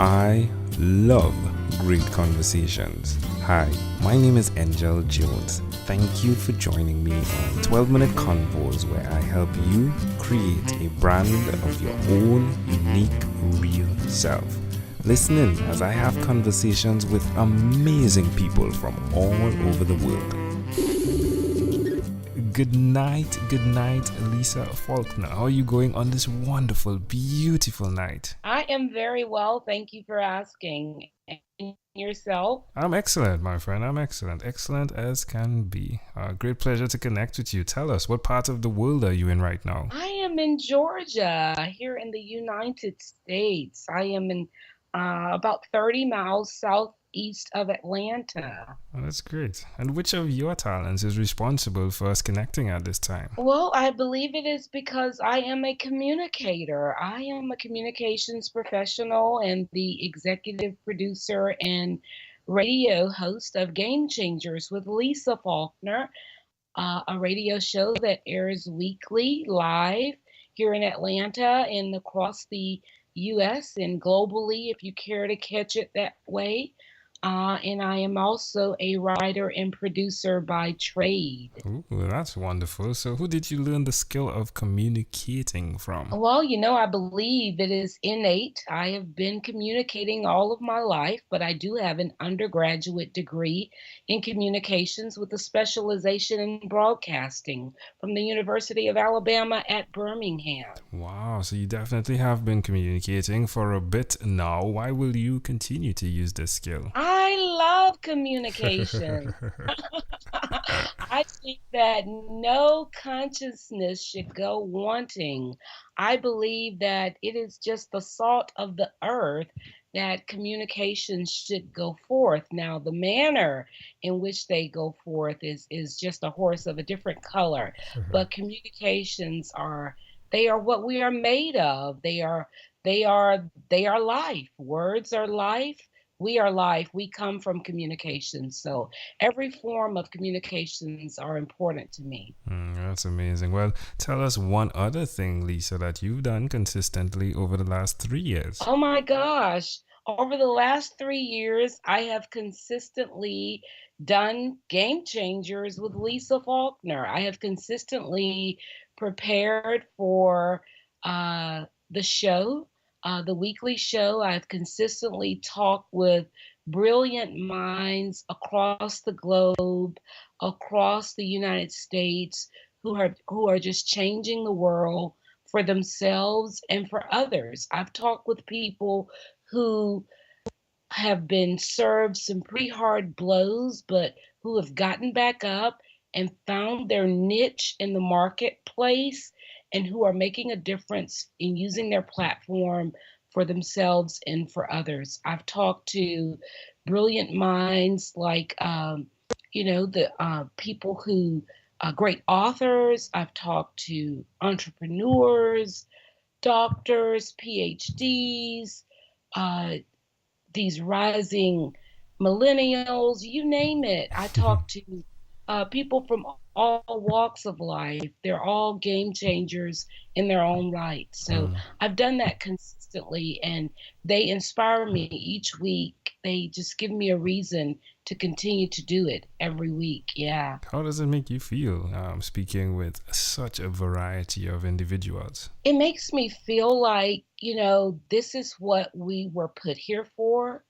I love great conversations. Hi, my name is Angel Jones. Thank you for joining me on 12-minute convos where I help you create a brand of your own unique, real self. Listen in as I have conversations with amazing people from all over the world. Good night, Lisa Faulkner. How are you going on this wonderful, beautiful night? I am very well. Thank you for asking. And yourself? I'm excellent, my friend. I'm excellent. Excellent as can be. Great pleasure to connect with you. Tell us, what part of the world are you in right now? I am in Georgia, here in the United States. I am in about 30 miles southeast of Atlanta. Oh, that's great. And which of your talents is responsible for us connecting at this time? Well, I believe it is because I am a communicator. I am a communications professional and the executive producer and radio host of Game Changers with Lisa Faulkner, a radio show that airs weekly live here in Atlanta and across the US and globally, if you care to catch it that way. And I am also a writer and producer by trade. Ooh, that's wonderful. So, who did you learn the skill of communicating from? Well, I believe it is innate. I have been communicating all of my life, but I do have an undergraduate degree in communications with a specialization in broadcasting from the University of Alabama at Birmingham. Wow, so you definitely have been communicating for a bit now. Why will you continue to use this skill? I love communication. I think that no consciousness should go wanting. I believe that it is just the salt of the earth that communications should go forth. Now, the manner in which they go forth is just a horse of a different color. But communications are they are what we are made of. They are life. Words are life. We are life. We come from communication. So every form of communications are important to me. That's amazing. Well, tell us one other thing, Lisa, that you've done consistently over the last 3 years. Oh my gosh. Over the last 3 years, I have consistently done Game Changers with Lisa Faulkner. I have consistently prepared for the show, the weekly show. I've consistently talked with brilliant minds across the globe, across the United States, who are just changing the world for themselves and for others. I've talked with people who have been served some pretty hard blows, but who have gotten back up and found their niche in the marketplace and who are making a difference in using their platform for themselves and for others. I've talked to brilliant minds like, the people who, great authors. I've talked to entrepreneurs, doctors, PhDs, uh, these rising millennials, you name it. I talk to people from all walks of life. They're all game changers in their own right. So Mm. I've done that consistently, and they inspire me each week. They just give me a reason to continue to do it every week. Yeah. How does it make you feel speaking with such a variety of individuals? It makes me feel like, this is what we were put here for.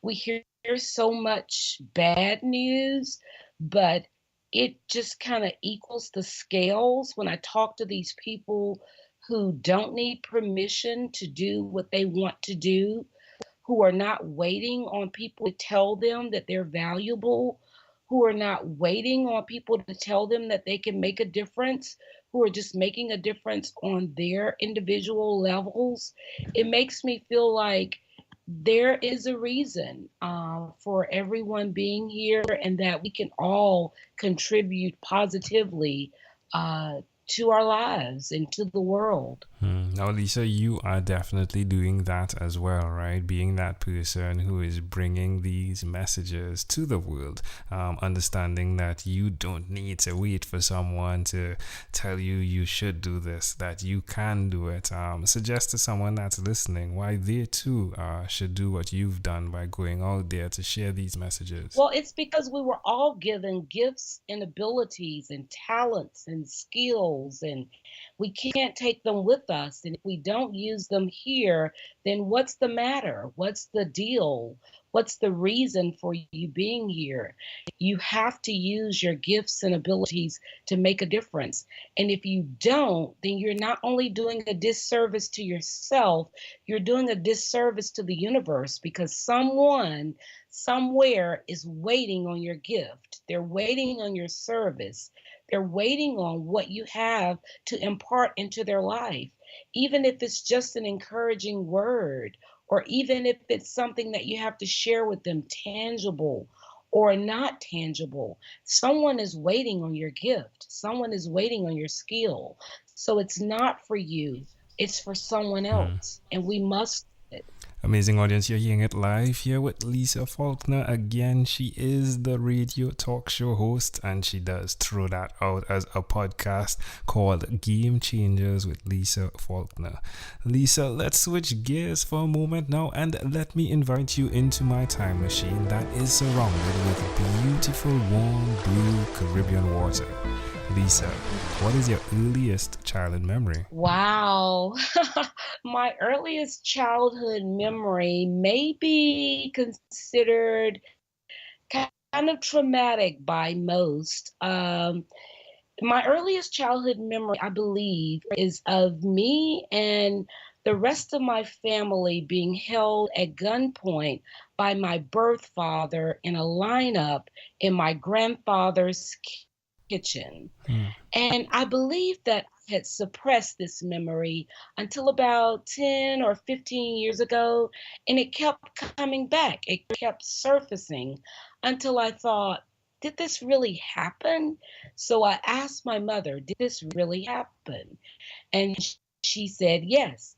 We hear so much bad news, but it just kind of equals the scales when I talk to these people who don't need permission to do what they want to do, who are not waiting on people to tell them that they're valuable, who are not waiting on people to tell them that they can make a difference, who are just making a difference on their individual levels. It makes me feel like there is a reason for everyone being here and that we can all contribute positively to our lives and to the world. Now, Lisa, you are definitely doing that as well, right? Being that person who is bringing these messages to the world, understanding that you don't need to wait for someone to tell you you should do this, that you can do it. Suggest to someone that's listening why they too should do what you've done by going out there to share these messages. Well, it's because we were all given gifts and abilities and talents and skills, and we can't take them with us. And if we don't use them here, then what's the matter? What's the deal? What's the reason for you being here? You have to use your gifts and abilities to make a difference. And if you don't, then you're not only doing a disservice to yourself, you're doing a disservice to the universe, because someone somewhere is waiting on your gift. They're waiting on your service. They're waiting on what you have to impart into their life, even if it's just an encouraging word, or even if it's something that you have to share with them, tangible or not tangible. Someone is waiting on your gift. Someone is waiting on your skill. So it's not for you, it's for someone else. And we must. Amazing audience, you're hearing it live here with Lisa Faulkner. Again, she is the radio talk show host, and she does throw that out as a podcast called Game Changers with Lisa Faulkner. Lisa, let's switch gears for a moment now, and let me invite you into my time machine that is surrounded with beautiful, warm, blue Caribbean water. Lisa, what is your earliest childhood memory? Wow. My earliest childhood memory may be considered kind of traumatic by most. My earliest childhood memory, I believe, is of me and the rest of my family being held at gunpoint by my birth father in a lineup in my grandfather's kitchen. And I believe that I had suppressed this memory until about 10 or 15 years ago, and it kept coming back. It kept surfacing until I thought, did this really happen? So I asked my mother, did this really happen? And she said, yes,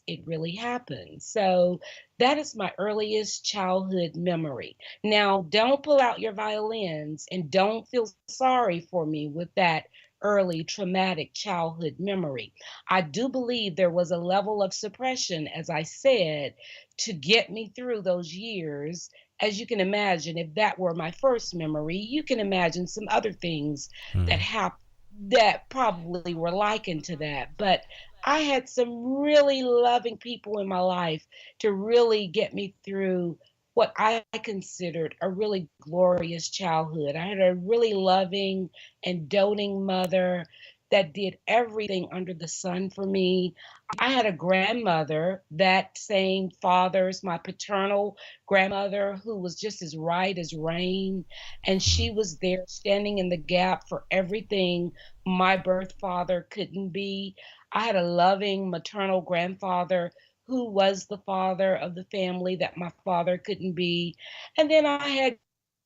it really happened. So that is my earliest childhood memory. Now, don't pull out your violins and don't feel sorry for me with that early traumatic childhood memory. I do believe there was a level of suppression, as I said, to get me through those years. As you can imagine, if that were my first memory, you can imagine some other things that happened that probably were likened to that. But I had some really loving people in my life to really get me through what I considered a really glorious childhood. I had a really loving and doting mother that did everything under the sun for me. I had a grandmother, that same father's, my paternal grandmother, who was just as right as rain. And she was there standing in the gap for everything my birth father couldn't be. I had a loving maternal grandfather who was the father of the family that my father couldn't be. And then I had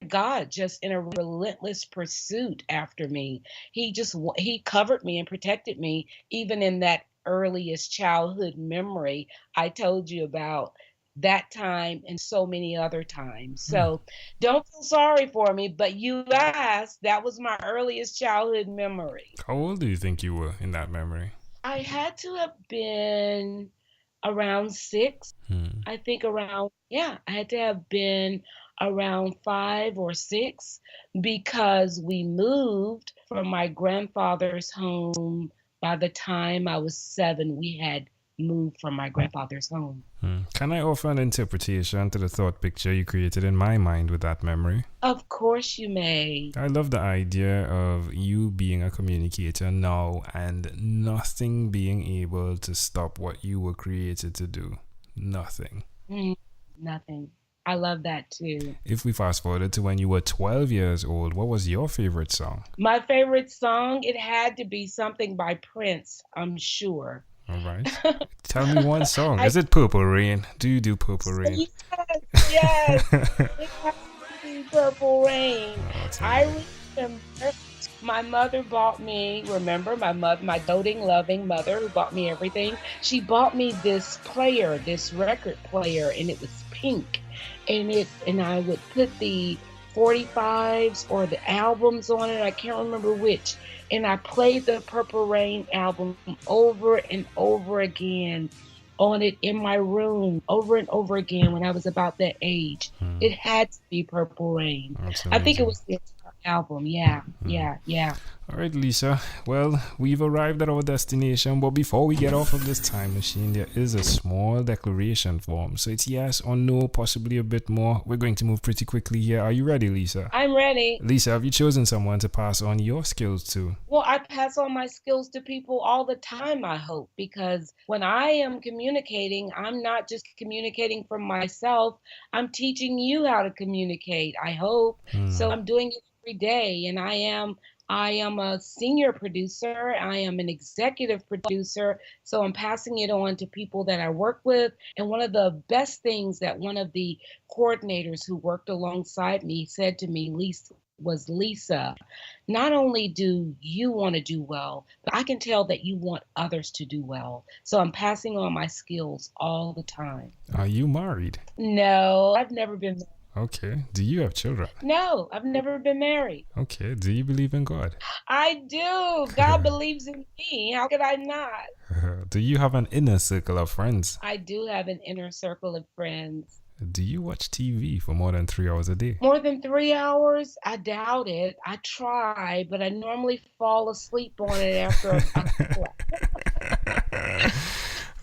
God just in a relentless pursuit after me. He covered me and protected me, even in that earliest childhood memory I told you about, that time and so many other times. So don't feel sorry for me, but you asked, that was my earliest childhood memory. How old do you think you were in that memory? I had to have been around 6. I think I had to have been around 5 or 6, because we moved from my grandfather's home. By the time I was 7, we had moved from my grandfather's home. Can I offer an interpretation to the thought picture you created in my mind with that memory? Of course you may. I love the idea of you being a communicator now and nothing being able to stop what you were created to do. Nothing. Nothing. I love that too. If we fast forward to when you were 12 years old, what was your favorite song? My favorite song, it had to be something by Prince, I'm sure. All right. Tell me one song. Is it Purple Rain? Do you do Purple Rain? Yes. It has to be Purple Rain. I remember My mother bought me, remember my mother, my doting, loving mother who bought me everything. She bought me this player, this record player, and it was pink. And I would put the 45s or the albums on it. I can't remember which. And I played the Purple Rain album over and over again on it in my room over and over again when I was about that age. It had to be Purple Rain. I think it was the entire album. Yeah. All right, Lisa. Well, we've arrived at our destination, but before we get off of this time machine, there is a small declaration form. So it's yes or no, possibly a bit more. We're going to move pretty quickly here. Are you ready, Lisa? I'm ready. Lisa, have you chosen someone to pass on your skills to? Well, I pass on my skills to people all the time, I hope, because when I am communicating, I'm not just communicating from myself. I'm teaching you how to communicate, I hope. So I'm doing it every day, and I am a senior producer. I am an executive producer. So I'm passing it on to people that I work with. And one of the best things that one of the coordinators who worked alongside me said to me, Lisa, not only do you want to do well, but I can tell that you want others to do well. So I'm passing on my skills all the time. Are you married? No, I've never been married. Okay. Do you have children? No, I've never been married. Okay. Do you believe in God? I do. God believes in me. How could I not? Do you have an inner circle of friends? I do have an inner circle of friends. Do you watch TV for more than 3 hours a day? More than 3 hours? I doubt it. I try, but I normally fall asleep on it after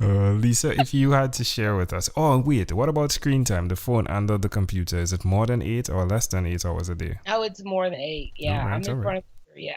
Lisa, if you had to share with us. Oh, wait. What about screen time? The phone and the computer. Is it more than 8 or less than 8 hours a day? Oh, it's more than 8. Yeah, right, I'm in front of. Yeah.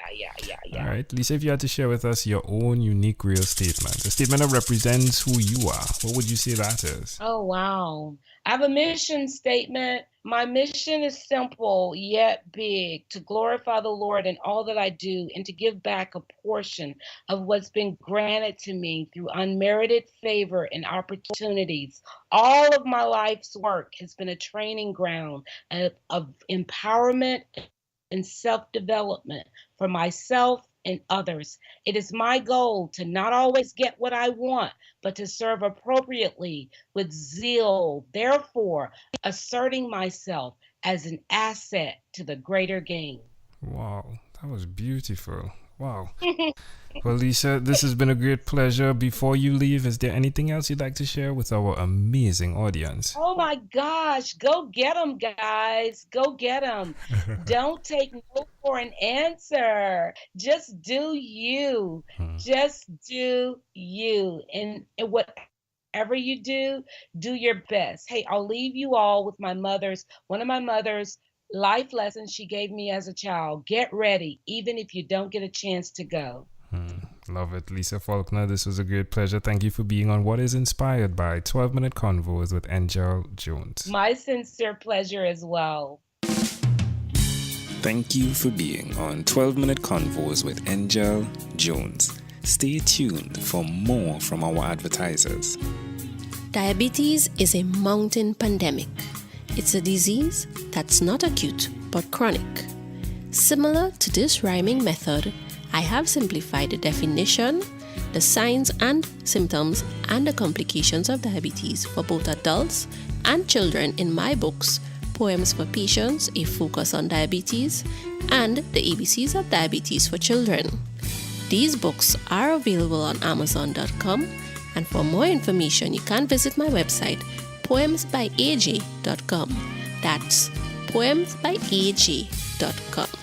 All right. Lisa, if you had to share with us your own unique real statement, a statement that represents who you are, what would you say that is? Oh, wow. I have a mission statement. My mission is simple yet big, to glorify the Lord in all that I do and to give back a portion of what's been granted to me through unmerited favor and opportunities. All of my life's work has been a training ground of empowerment and self-development for myself and others. It is my goal to not always get what I want, but to serve appropriately with zeal, therefore asserting myself as an asset to the greater gain. Wow, that was beautiful. Wow. Well, Lisa, this has been a great pleasure. Before you leave, is there anything else you'd like to share with our amazing audience? Oh my gosh, go get them, guys. Go get them. Don't take no for an answer. Just do you. Just do you. And whatever you do your best. Hey, I'll leave you all with one of my mother's life lessons she gave me as a child. Get ready, even if you don't get a chance to go. Love it. Lisa Faulkner, this was a great pleasure. Thank you for being on What is Inspired by 12-Minute Convos with Angel Jones. My sincere pleasure as well. Thank you for being on 12-Minute Convos with Angel Jones. Stay tuned for more from our advertisers. Diabetes is a mountain pandemic. It's a disease that's not acute but chronic. Similar to this rhyming method, I have simplified the definition, the signs and symptoms, and the complications of diabetes for both adults and children in my books, Poems for Patients, A Focus on Diabetes, and The ABCs of Diabetes for Children. These books are available on Amazon.com, and for more information, you can visit my website, poemsbyaj.com. That's poemsbyaj.com.